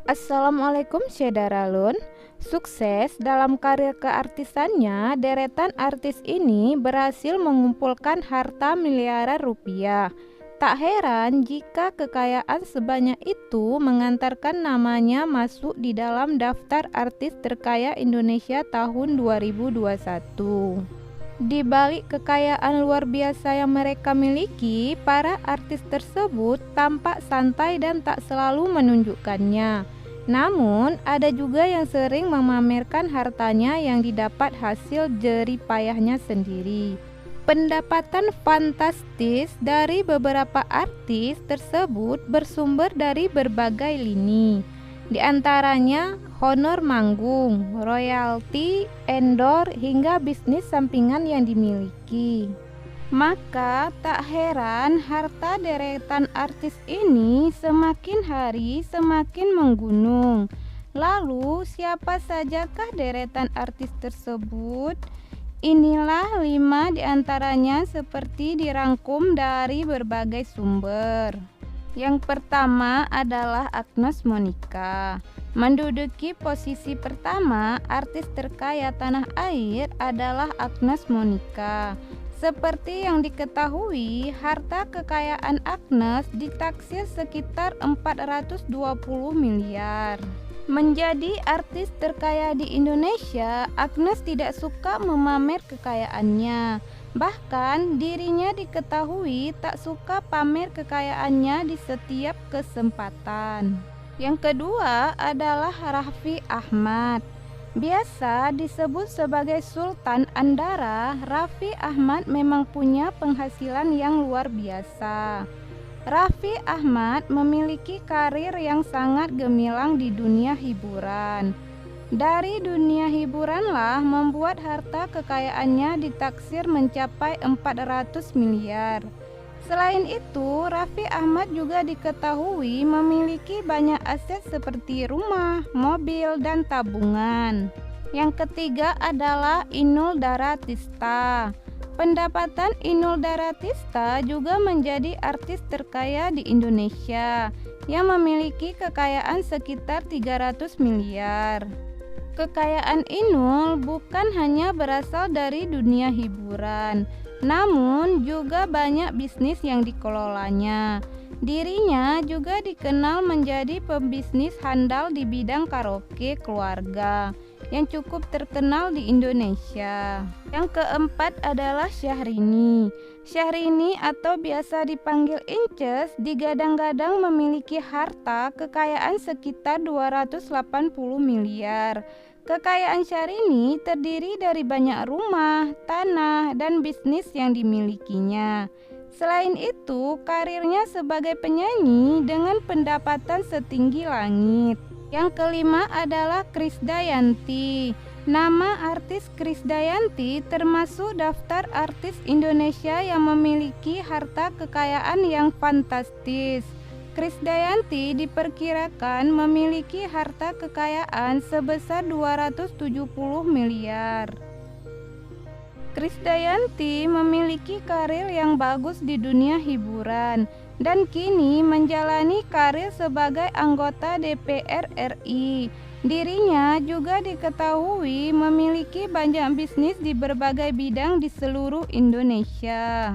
Assalamualaikum Syedaralun. Sukses dalam karir keartisannya, deretan artis ini berhasil mengumpulkan harta miliaran rupiah. Tak heran jika kekayaan sebanyak itu mengantarkan namanya masuk di dalam daftar artis terkaya Indonesia tahun 2021. Di balik kekayaan luar biasa yang mereka miliki, para artis tersebut tampak santai dan tak selalu menunjukkannya. Namun, ada juga yang sering memamerkan hartanya yang didapat hasil jerih payahnya sendiri. Pendapatan fantastis dari beberapa artis tersebut bersumber dari berbagai lini. Di antaranya honor manggung, royalti, endorse, hingga bisnis sampingan yang dimiliki. Maka tak heran harta deretan artis ini semakin hari semakin menggunung. Lalu siapa sajakah deretan artis tersebut? Inilah 5 diantaranya seperti dirangkum dari berbagai sumber. Yang pertama adalah Agnes Monica. Menduduki posisi pertama, artis terkaya tanah air adalah Agnes Monica. Seperti yang diketahui, harta kekayaan Agnes ditaksir sekitar 420 miliar. Menjadi artis terkaya di Indonesia, Agnes tidak suka memamer kekayaannya. Bahkan dirinya diketahui tak suka pamer kekayaannya di setiap kesempatan. Yang kedua adalah Raffi Ahmad. Biasa disebut sebagai Sultan Andara, Raffi Ahmad memang punya penghasilan yang luar biasa. Raffi Ahmad memiliki karir yang sangat gemilang di dunia hiburan. Dari dunia hiburanlah membuat harta kekayaannya ditaksir mencapai 400 miliar. Selain itu, Raffi Ahmad juga diketahui memiliki banyak aset seperti rumah, mobil, dan tabungan. Yang ketiga adalah Inul Daratista. Pendapatan Inul Daratista juga menjadi artis terkaya di Indonesia yang memiliki kekayaan sekitar 300 miliar. Kekayaan Inul bukan hanya berasal dari dunia hiburan, namun juga banyak bisnis yang dikelolanya. Dirinya juga dikenal menjadi pembisnis handal di bidang karaoke keluarga yang cukup terkenal di Indonesia. Yang keempat adalah Syahrini. Syahrini atau biasa dipanggil Inces digadang-gadang memiliki harta kekayaan sekitar 280 miliar. Kekayaan Syahrini terdiri dari banyak rumah, tanah, dan bisnis yang dimilikinya. Selain itu, karirnya sebagai penyanyi dengan pendapatan setinggi langit. Yang kelima adalah Krisdayanti. Nama artis Krisdayanti termasuk daftar artis Indonesia yang memiliki harta kekayaan yang fantastis. Krisdayanti diperkirakan memiliki harta kekayaan sebesar 270 miliar. Krisdayanti memiliki karir yang bagus di dunia hiburan dan kini menjalani karir sebagai anggota DPR RI. Dirinya juga diketahui memiliki banyak bisnis di berbagai bidang di seluruh Indonesia.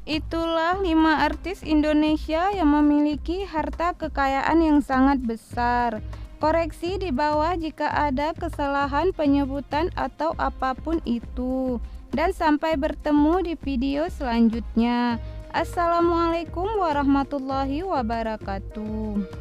Itulah 5 artis Indonesia yang memiliki harta kekayaan yang sangat besar. Koreksi di bawah jika ada kesalahan penyebutan atau apapun itu. Dan sampai bertemu di video selanjutnya. Assalamualaikum warahmatullahi wabarakatuh.